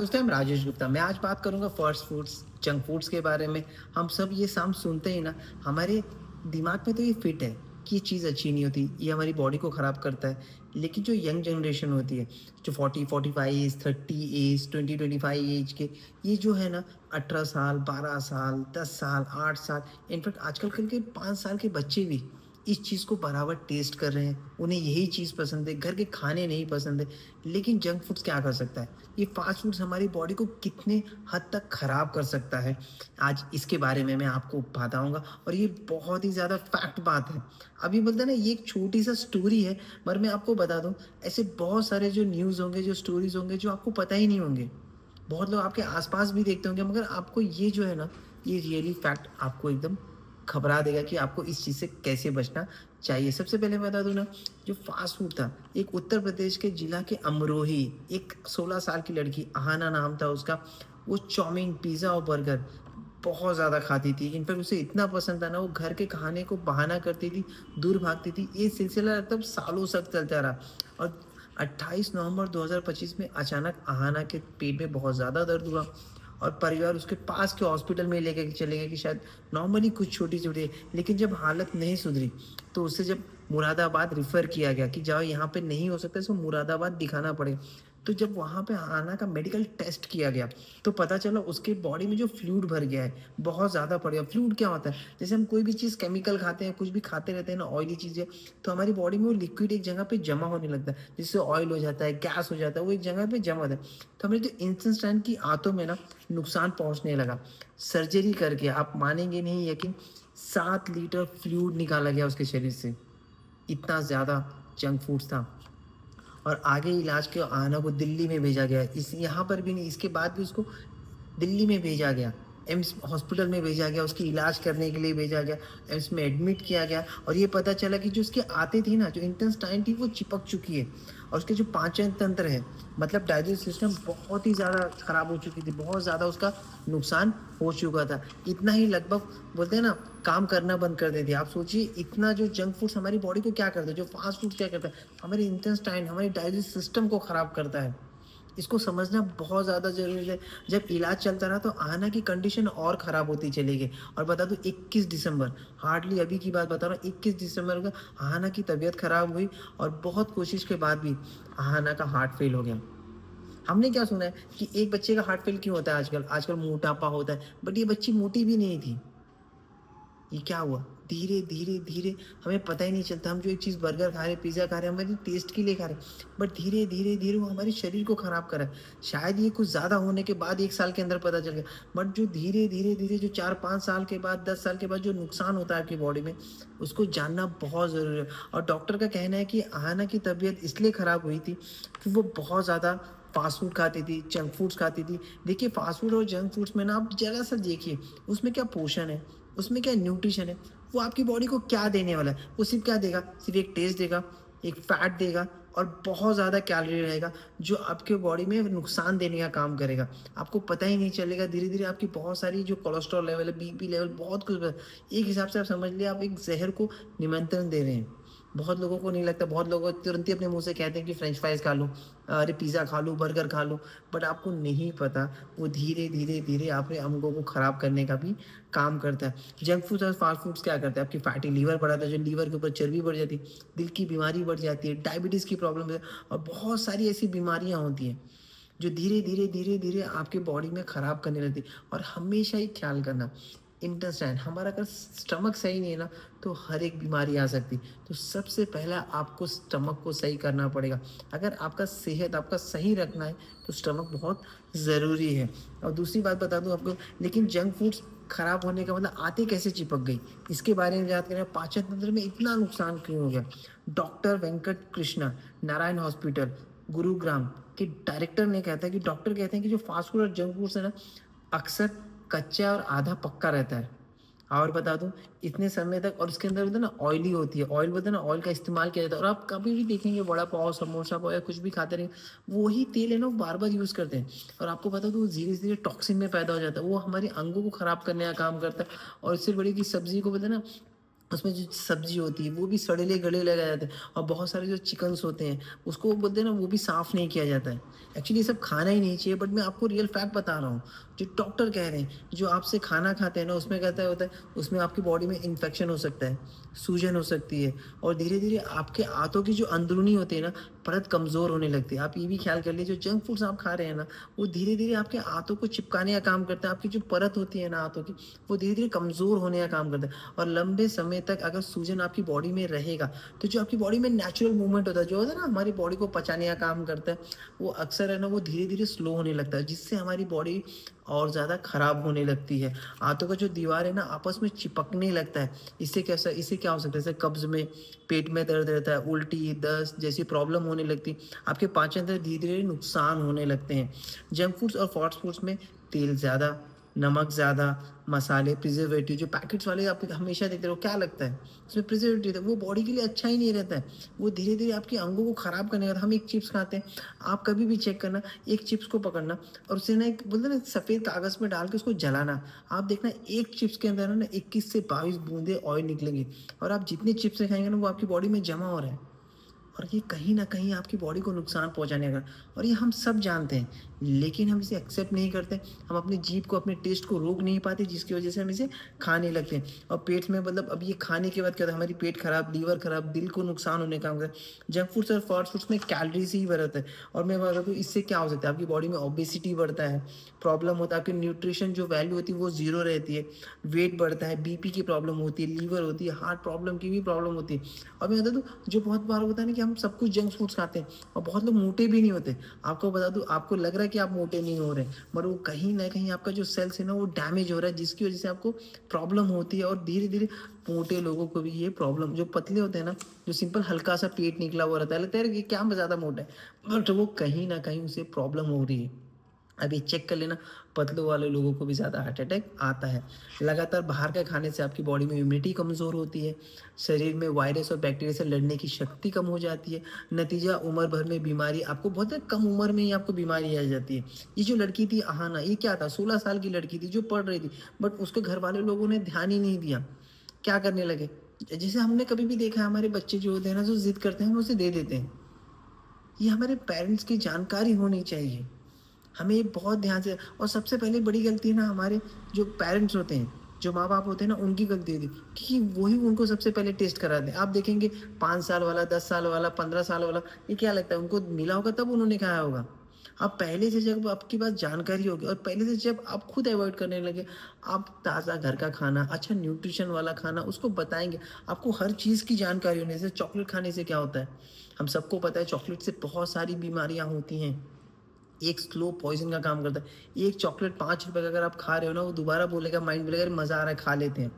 दोस्तों, मैं राजेश गुप्ता। मैं आज बात करूँगा फास्ट फूड्स, जंक फूड्स के बारे में। हम सब ये साम सुनते ही ना, हमारे दिमाग में तो ये फिट है कि ये चीज़ अच्छी नहीं होती, ये हमारी बॉडी को ख़राब करता है। लेकिन जो यंग जनरेशन होती है, जो 40-45 एज, 30 एज, 20-25 एज के, ये जो है ना 18 साल, 12 साल, 10 साल, 8 साल, इनफैक्ट आजकल के 5 साल के बच्चे भी इस चीज़ को बराबर टेस्ट कर रहे हैं। उन्हें यही चीज़ पसंद है, घर के खाने नहीं पसंद है। लेकिन जंक फूड्स क्या कर सकता है? ये फास्ट फूड्स हमारी बॉडी को कितने हद तक खराब कर सकता है, आज इसके बारे में मैं आपको बताऊँगा। और ये बहुत ही ज़्यादा फैक्ट बात है। अभी बोलते हैं ना, ये एक छोटी-सा स्टोरी है, पर मैं आपको बता दूँ, ऐसे बहुत सारे जो न्यूज़ होंगे, जो स्टोरीज़ होंगे, जो आपको पता ही नहीं होंगे। बहुत लोग आपके आस-पास भी देखते होंगे, मगर आपको ये जो है ना, ये रियली फैक्ट आपको एकदम घबरा देगा कि आपको इस चीज़ से कैसे बचना चाहिए। सबसे पहले मैं बता दूँ ना, जो फ़ास्ट फ़ूड था, एक उत्तर प्रदेश के जिला के अमरोही, एक 16 साल की लड़की अहाना नाम था उसका, वो चाउमीन, पिज़्ज़ा और बर्गर बहुत ज़्यादा खाती थी। इनफैक्ट उसे इतना पसंद था ना, वो घर के खाने को बहाना करती थी, दूर भागती थी। ये सिलसिला तब सालों तक चलता रहा और 28 नवंबर 2025 में अचानक अहाना के पेट में बहुत ज़्यादा दर्द हुआ और परिवार उसके पास के हॉस्पिटल में लेके चले गए कि शायद नॉर्मली कुछ छोटी-छोटी है। लेकिन जब हालत नहीं सुधरी, तो उसे जब मुरादाबाद रेफ़र किया गया कि जाओ, यहाँ पे नहीं हो सकता, इसको मुरादाबाद दिखाना पड़ेगा। तो जब वहाँ पे आना का मेडिकल टेस्ट किया गया, तो पता चला उसके बॉडी में जो फ्लूइड भर गया है, बहुत ज़्यादा बढ़ गया। फ्लूइड क्या होता है? जैसे हम कोई भी चीज़ केमिकल खाते हैं, कुछ भी खाते रहते हैं ना, ऑयली चीज़ें, तो हमारी बॉडी में वो लिक्विड एक जगह पे जमा होने लगता है, जिससे ऑयल हो जाता है, गैस हो जाता है, वो एक जगह पे जमा होता है। तो हमारे जो इंटेस्टाइन की आंतों में ना नुकसान पहुँचने लगा। सर्जरी करके आप मानेंगे नहीं, यकीन, 7 लीटर फ्लूइड निकाला गया उसके शरीर से। इतना ज़्यादा जंक फूड्स था। और आगे इलाज के आना को दिल्ली में भेजा गया। इस यहाँ पर भी नहीं, इसके बाद भी उसको दिल्ली में भेजा गया, एम्स हॉस्पिटल में भेजा गया, उसकी इलाज करने के लिए भेजा गया, एम्स में एडमिट किया गया और ये पता चला कि जो उसकी आंतें थी ना, जो इंटेस्टाइन थी, वो चिपक चुकी है और उसके जो पाचन तंत्र है, मतलब डाइजेस्ट सिस्टम, बहुत ही ज़्यादा खराब हो चुकी थी, बहुत ज़्यादा उसका नुकसान हो चुका था। इतना ही लगभग बोलते हैं ना, काम करना बंद कर देती है। आप सोचिए, इतना जो जंक फूड्स हमारी बॉडी को क्या करता है, जो फास्ट फूड क्या करता है, हमारे इंटेस्टाइन, हमारे डाइजेस्ट सिस्टम को खराब करता है। इसको समझना बहुत ज़्यादा ज़रूरी है। जब इलाज चलता रहा, तो आना की कंडीशन और ख़राब होती चली गई। और बता दूँ, 21 दिसंबर, हार्डली अभी की बात बता रहा हूँ, 21 दिसंबर को आहाना की तबीयत ख़राब हुई और बहुत कोशिश के बाद भी आहाना का हार्ट फेल हो गया। हमने क्या सुना है कि एक बच्चे का हार्ट फेल क्यों होता है आजकल? आजकल मोटापा होता है, बट ये बच्ची मोटी भी नहीं थी। ये क्या हुआ? धीरे, धीरे, धीरे, हमें पता ही नहीं चलता, हम जो एक चीज़ बर्गर खा रहे हैं, पिज़्ज़ा खा रहे हैं, हमारे टेस्ट के लिए खा रहे हैं, बट धीरे, धीरे, धीरे वो हमारे शरीर को खराब कर रहा है। शायद ये कुछ ज़्यादा होने के बाद 1 साल के अंदर पता चल गया, बट जो धीरे, धीरे, धीरे जो 4-5 साल के बाद, 10 साल के बाद जो नुकसान होता है आपकी बॉडी में, उसको जानना बहुत ज़रूरी है। और डॉक्टर का कहना है कि आहाना की तबीयत इसलिए खराब हुई थी कि वो बहुत ज़्यादा फ़ास्ट फूड खाती थी, जंक फूड्स खाती थी। देखिए, फ़ास्ट फूड और जंक फूड्स में ना आप ज़रा-सा देखिए, उसमें क्या पोषण है, उसमें क्या न्यूट्रिशन है, वो आपकी बॉडी को क्या देने वाला है? वो सिर्फ़ क्या देगा? सिर्फ़ एक टेस्ट देगा, एक फैट देगा और बहुत ज़्यादा कैलोरी रहेगा, जो आपके बॉडी में नुकसान देने का काम करेगा। आपको पता ही नहीं चलेगा, धीरे-धीरे आपकी बहुत सारी जो कोलेस्ट्रॉल लेवल है, बीपी लेवल, बहुत कुछ एक हिसाब से आप समझ लीजिए, आप एक ज़हर को निमंत्रण दे रहे हैं। बहुत लोगों को नहीं लगता, बहुत लोग तुरंत ही अपने मुँह से कहते हैं कि फ्रेंच फ्राइज़ खा लूँ, अरे पिज़्ज़ा खा लूँ, बर्गर खा लूँ, बट आपको नहीं पता, वो धीरे, धीरे, धीरे आपके अंगों को खराब करने का भी काम करता है। जंक फूड्स और फास्ट फूड्स क्या करते हैं? आपकी फैटी लीवर बढ़ाता है, जो लीवर के ऊपर चर्बी बढ़ जाती है, दिल की बीमारी बढ़ जाती है, डायबिटीज़ की प्रॉब्लम है और बहुत सारी ऐसी बीमारियाँ होती हैं, जो धीरे, धीरे, धीरे, धीरे आपकी बॉडी में खराब करने लगती है। और हमेशा ही ख्याल करना, इंटेस्टाइन हमारा अगर स्टमक सही नहीं है ना, तो हर एक बीमारी आ सकती है। तो सबसे पहला आपको स्टमक को सही करना पड़ेगा। अगर आपका सेहत आपका सही रखना है, तो स्टमक बहुत ज़रूरी है। और दूसरी बात बता दूँ आपको, लेकिन जंक फूड्स खराब होने का मतलब आते कैसे चिपक गई, इसके बारे में बात करें। पाचन तंत्र में इतना नुकसान क्यों हो गया? डॉक्टर वेंकट कृष्णा, नारायण हॉस्पिटल, गुरुग्राम के डायरेक्टर ने कहता है कि डॉक्टर कहते हैं कि जो फास्ट फूड और जंक फूड्स है ना, अक्सर कच्चा और आधा पक्का रहता है। और बता दूँ, इतने समय तक, और उसके अंदर होता है ना, ऑयली होती है, ऑयल बोलते हैं ना, ऑयल का इस्तेमाल किया जाता है। और आप कभी भी देखेंगे वड़ा पाव, समोसा पाव या कुछ भी खाते रहेंगे, वही तेल है ना, वो बार-बार यूज़ करते हैं। और आपको पता है, तो वो धीरे-धीरे टॉक्सिन में पैदा हो जाता है, वो हमारे अंगों को खराब करने का काम करता है। और इससे बड़ी की सब्ज़ी को बोलते हैं ना, उसमें जो सब्ज़ी होती है, वो भी सड़ेले-गले लगाए जाते हैं और बहुत सारे जो चिकन्स होते हैं, उसको बोलते हैं ना, वो भी साफ़ नहीं किया जाता है। एक्चुअली ये सब खाना ही नहीं चाहिए, बट मैं आपको रियल फैक्ट बता रहा हूँ। जो डॉक्टर कह रहे हैं, जो आपसे खाना खाते हैं ना, उसमें कहता है होता है, उसमें आपकी बॉडी में इन्फेक्शन हो सकता है, सूजन हो सकती है और धीरे-धीरे आपके आंतों की जो अंदरूनी होती है ना, परत कमज़ोर होने लगती है। आप ये भी ख़्याल कर लीजिए, जो जंक फूड्स आप खा रहे हैं ना, वो धीरे-धीरे आपके आंतों को चिपकाने का काम करता है। आपकी जो परत होती है ना आंतों की, वो धीरे-धीरे कमज़ोर होने का काम करता है। और लंबे समय तक अगर सूजन आपकी बॉडी में रहेगा, तो जो आपकी बॉडी में नेचुरल मूवमेंट होता है, जो होता है ना हमारी बॉडी को पचाने का काम करता है, वो अक्सर है ना, वो धीरे-धीरे स्लो होने लगता है, जिससे हमारी बॉडी और ज़्यादा खराब होने लगती है। आंतों का जो दीवार है ना, आपस में चिपकने लगता है। इससे क्या हो सकता है, जैसे कब्ज़ में, पेट में दर्द रहता है, उल्टी, दस्त जैसी प्रॉब्लम होने लगती है। आपके पाचन तंत्र धीरे-धीरे नुकसान होने लगते हैं। जंक फूड्स और फास्ट फूड्स में तेल ज़्यादा, नमक ज़्यादा, मसाले, प्रिज़र्वेटिव जो पैकेट्स वाले आप हमेशा देखते रहो, क्या लगता है? उसमें प्रिज़र्वेटिव है, वो बॉडी के लिए अच्छा ही नहीं रहता है। वो धीरे-धीरे आपके अंगों को ख़राब करने लगा। हम एक चिप्स खाते हैं, आप कभी भी चेक करना, एक चिप्स को पकड़ना और उसे ना, एक बोलते हैं ना, सफ़ेद कागज़ में डाल के उसको जलाना। आप देखना, एक चिप्स के अंदर है ना 21 से 22 बूँदें ऑयल निकलेंगी और आप जितने चिप्सें खाएँगे ना, वो आपकी बॉडी में जमा हो रहा है। और ये कहीं न कहीं आपकी बॉडी को नुकसान पहुँचाने का, और ये हम सब जानते हैं, लेकिन हम इसे एक्सेप्ट नहीं करते। हम अपनी जीभ को, अपने टेस्ट को रोक नहीं पाते, जिसकी वज़ह से हम इसे खाने लगते हैं और पेट में, मतलब अब ये खाने के बाद क्या होता है, हमारी पेट खराब, लीवर खराब, दिल को नुकसान होने का काम करता है। जंक फूड्स और फास्ट फूड्स में कैलोरीज़ ही बढ़ता है और मैं बता दूँ, इससे क्या हो सकता है, आपकी बॉडी में ओबेसिटी बढ़ता है, प्रॉब्लम होता है, आपकी न्यूट्रिशन जो वैल्यू होती है वो ज़ीरो रहती है, वेट बढ़ता है, बीपी की प्रॉब्लम होती है, लीवर होती है, हार्ट प्रॉब्लम की भी प्रॉब्लम होती है। और मैं बता दूँ, जो बहुत बार होता है ना कि हम सब कुछ जंक फूड्स खाते हैं और बहुत लोग मोटे भी नहीं होते। आपको बता दूँ, आपको लग रहा है कि आप मोटे नहीं हो रहे, मगर वो कहीं न कहीं आपका जो सेल्स है ना, वो डैमेज हो रहा है, जिसकी वज़ह से आपको प्रॉब्लम होती है और धीरे-धीरे मोटे लोगों को भी ये प्रॉब्लम, जो पतले होते हैं ना, जो सिंपल हल्का-सा पेट निकला हुआ रहता है, लगता है यार ये क्या ज़्यादा मोटा है, बट वो कहीं न कहीं उसे प्रॉब्लम हो रही है। अभी चेक कर लेना, पतलों वाले लोगों को भी ज़्यादा हार्ट अटैक आता है। लगातार बाहर का खाने से आपकी बॉडी में इम्यूनिटी कमज़ोर होती है, शरीर में वायरस और बैक्टीरिया से लड़ने की शक्ति कम हो जाती है। नतीजा, उम्र भर में बीमारी, आपको बहुत कम उम्र में ही आपको बीमारी आ जाती है। ये जो लड़की थी अहाना, ये क्या था, 16 साल की लड़की थी जो पढ़ रही थी, बट उसके घर वाले लोगों ने ध्यान ही नहीं दिया। क्या करने लगे? जैसे हमने कभी भी देखा है, हमारे बच्चे जो होते हैं ना, जो ज़िद करते हैं, हम उसे दे देते हैं। ये हमारे पेरेंट्स की जानकारी होनी चाहिए। हमें बहुत ध्यान से, और सबसे पहले बड़ी गलती ना हमारे जो पेरेंट्स होते हैं, जो माँ-बाप होते हैं ना, उनकी गलती होती है, क्योंकि वही उनको सबसे पहले टेस्ट कराते हैं। आप देखेंगे 5 साल वाला, 10 साल वाला, 15 साल वाला, ये क्या लगता है, उनको मिला होगा तब उन्होंने खाया होगा। आप पहले से, जब आपके पास जानकारी होगी और पहले से जब आप खुद अवॉइड करने लगे, आप ताज़ा घर का खाना, अच्छा न्यूट्रिशन वाला खाना उसको बताएँगे। आपको हर चीज़ की जानकारी होनी, जैसे चॉकलेट खाने से क्या होता है? हम सबको पता है, चॉकलेट से बहुत सारी बीमारियाँ होती हैं। एक स्लो पॉइज़न का काम करता है। एक चॉकलेट ₹5 का अगर आप खा रहे हो ना, वो दोबारा बोलेगा, माइंड बोलेगा, अरे मज़ा आ रहा है, खा लेते हैं।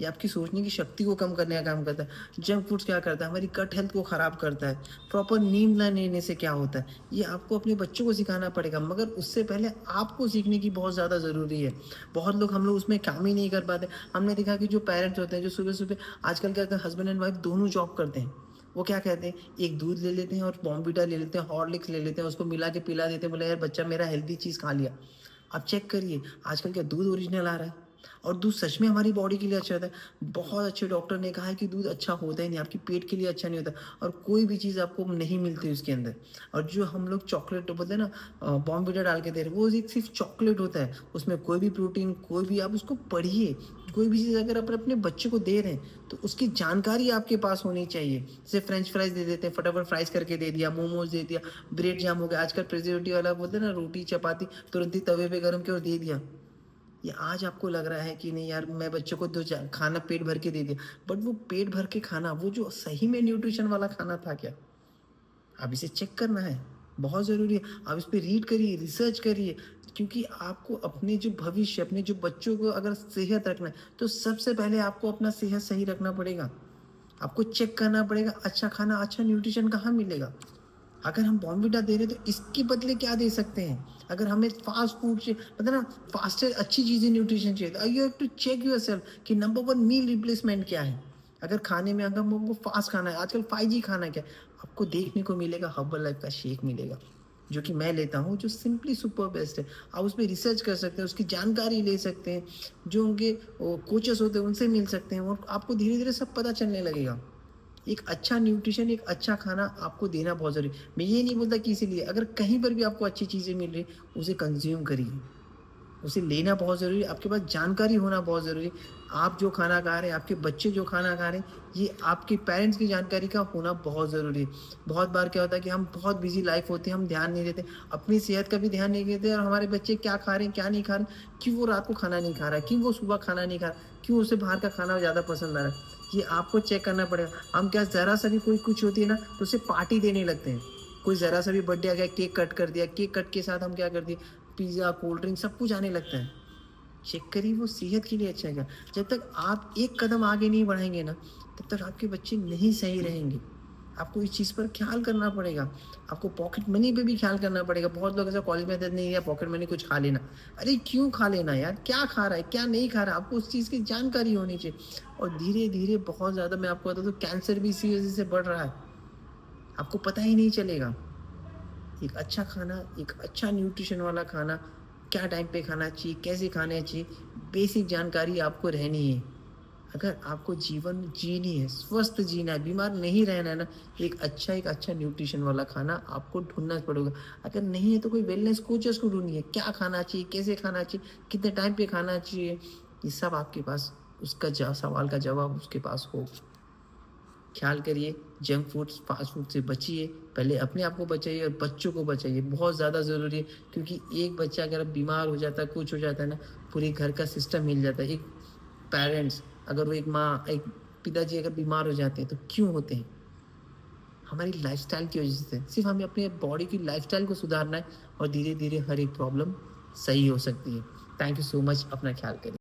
ये आपकी सोचने की शक्ति को कम करने का काम करता है। जंक फूड्स क्या करता है? हमारी गट हेल्थ को ख़राब करता है। प्रॉपर नींद ना लेने से क्या होता है? ये आपको अपने बच्चों को सिखाना पड़ेगा, मगर उससे पहले आपको सीखने की बहुत ज़्यादा ज़रूरी है। बहुत लोग, हम लोग उसमें काम ही नहीं कर पाते। हमने देखा कि जो पेरेंट्स होते हैं, जो सुबह-सुबह, आजकल क्या होता है, हस्बैंड एंड वाइफ दोनों जॉब करते हैं। वो क्या कहते हैं, एक दूध ले लेते हैं और बॉर्नविटा ले लेते हैं, हॉर्लिक्स ले लेते हैं, उसको मिला के पिला देते हैं, बोले यार बच्चा मेरा हेल्दी चीज़ खा लिया। आप चेक करिए, आजकल क्या दूध ओरिजिनल आ रहा है और दूध सच में हमारी बॉडी के लिए अच्छा रहता है। बहुत अच्छे डॉक्टर ने कहा है कि दूध अच्छा होता ही नहीं, आपकी पेट के लिए अच्छा नहीं होता और कोई भी चीज़ आपको नहीं मिलती उसके अंदर। और जो हम लोग चॉकलेट बोलते हैं ना, बॉर्नविटा डाल के दे रहे हैं, वो एक सिर्फ़ चॉकलेट होता है, उसमें कोई भी प्रोटीन, कोई भी, आप उसको पढ़िए। कोई भी चीज़ अगर आप अपने बच्चे को दे रहे हैं, तो उसकी जानकारी आपके पास होनी चाहिए। जैसे फ्रेंच फ्राइज़ दे देते हैं, फटाफट फ्राइज़ करके दे दिया, मोमोज़ दे दिया, ब्रेड जाम हो गया, आजकल प्रिजर्वेटिव वाला बोलते हैं ना, रोटी, चपाती तुरंत ही तवे पे गरम किया और दे दिया। ये आज आपको लग रहा है कि नहीं यार, मैं बच्चों को तो खाना पेट भर के दे दिया, बट वो पेट भर के खाना, वो जो सही में न्यूट्रिशन वाला खाना था क्या? अब इसे चेक करना है, बहुत ज़रूरी है। आप इस पे रीड करिए, रिसर्च करिए, क्योंकि आपको अपने जो भविष्य, अपने जो बच्चों को अगर सेहत रखना है, तो सबसे पहले आपको अपना सेहत सही रखना पड़ेगा। आपको चेक करना पड़ेगा, अच्छा खाना, अच्छा न्यूट्रिशन कहाँ मिलेगा? अगर हम बॉर्नविटा दे रहे हैं, तो इसके बदले क्या दे सकते हैं? अगर हमें फ़ास्ट फूड चाहिए, मतलब ना, फ़ास्टर अच्छी चीज़ें न्यूट्रिशन चाहिए, तो you have to check yourself कि नंबर 1 मील रिप्लेसमेंट क्या है? अगर खाने में अगर हमको फ़ास्ट खाना है, आजकल 5G खाना क्या है? आपको देखने को मिलेगा, हर्बल लाइफ़ का शेक मिलेगा। जो कि मैं लेता हूँ, जो सिंपली सुपर बेस्ट है। आप उसमें रिसर्च कर सकते हैं, उसकी जानकारी ले सकते हैं, जो उनके कोचेस होते हैं उनसे मिल सकते हैं और आपको धीरे-धीरे सब पता चलने लगेगा। एक अच्छा न्यूट्रिशन, एक अच्छा खाना आपको देना बहुत ज़रूरी है। मैं ये नहीं बोलता कि इसीलिए अगर कहीं पर भी आपको अच्छी चीज़ें मिल रही, उसे कंज़्यूम करिए। उसे लेना बहुत ज़रूरी है, आपके पास जानकारी होना बहुत ज़रूरी है। आप जो खाना खा रहे हैं, आपके बच्चे जो खाना खा रहे हैं, ये आपके पेरेंट्स की जानकारी का होना बहुत ज़रूरी है। बहुत बार क्या होता है कि हम बहुत बिज़ी लाइफ़ होती है, हम ध्यान नहीं देते, अपनी सेहत का भी ध्यान नहीं देते और हमारे बच्चे क्या खा रहे हैं, क्या नहीं खा रहे, क्यों वो रात को खाना नहीं खा रहा है, क्यों वो सुबह खाना नहीं खा रहा, क्यों उसे बाहर का खाना ज़्यादा पसंद आ रहा है। ये आपको चेक करना पड़ेगा। हम क्या ज़रा-सा भी कोई कुछ होती है ना, तो उसे पार्टी देने लगते हैं। कोई ज़रा-सा भी बर्थडे आ गया, केक कट कर दिया, केक कट के साथ हम क्या कर दिए, पिज़्ज़ा, कोल्ड ड्रिंक सब कुछ आने लगता है। चेक करिए वो सेहत के लिए अच्छा है क्या? जब तक आप एक कदम आगे नहीं बढ़ाएँगे ना, तब तक आपके बच्चे नहीं सही रहेंगे। आपको इस चीज़ पर ख़्याल करना पड़ेगा। आपको पॉकेट मनी पे भी ख़्याल करना पड़ेगा। बहुत लोग ऐसा कॉलेज में कहते हैं, नहीं यार पॉकेट मनी कुछ खा लेना। अरे क्यों खा लेना यार? क्या खा रहा है, क्या नहीं खा रहा है? आपको उस चीज़ की जानकारी होनी चाहिए। और धीरे-धीरे बहुत ज़्यादा मैं आपको बता दूँ कैंसर भी इसी वज़ह से बढ़ रहा है। आपको पता ही नहीं चलेगा। एक अच्छा खाना, एक अच्छा न्यूट्रिशन वाला खाना, क्या टाइम पे खाना चाहिए, कैसे खाना चाहिए, बेसिक जानकारी आपको रहनी है। अगर आपको जीवन जीनी है, स्वस्थ जीना है, बीमार नहीं रहना है ना, एक अच्छा न्यूट्रिशन वाला खाना आपको ढूँढना पड़ेगा। अगर नहीं है तो कोई वेलनेस कोचेस को ढूँढिए, क्या खाना चाहिए, कैसे खाना चाहिए, कितने टाइम पे खाना चाहिए, ये सब आपके पास उसका सवाल का जवाब उसके पास हो। ख़्याल करिए, जंक फूड्स, फ़ास्ट फूड से बचिए। पहले अपने आप को बचाइए और बच्चों को बचाइए, बहुत ज़्यादा ज़रूरी है क्योंकि एक बच्चा अगर बीमार हो जाता है, कुछ हो जाता है ना, पूरे घर का सिस्टम हिल जाता है। एक पेरेंट्स अगर वो एक माँ, एक पिताजी अगर बीमार हो जाते हैं, तो क्यों होते हैं? हमारी लाइफ़स्टाइल की वज़ह से। सिर्फ़ हमें अपने बॉडी की लाइफ़स्टाइल को सुधारना है और धीरे-धीरे हर एक प्रॉब्लम सही हो सकती है। थैंक यू सो मच, अपना ख़्याल करिए।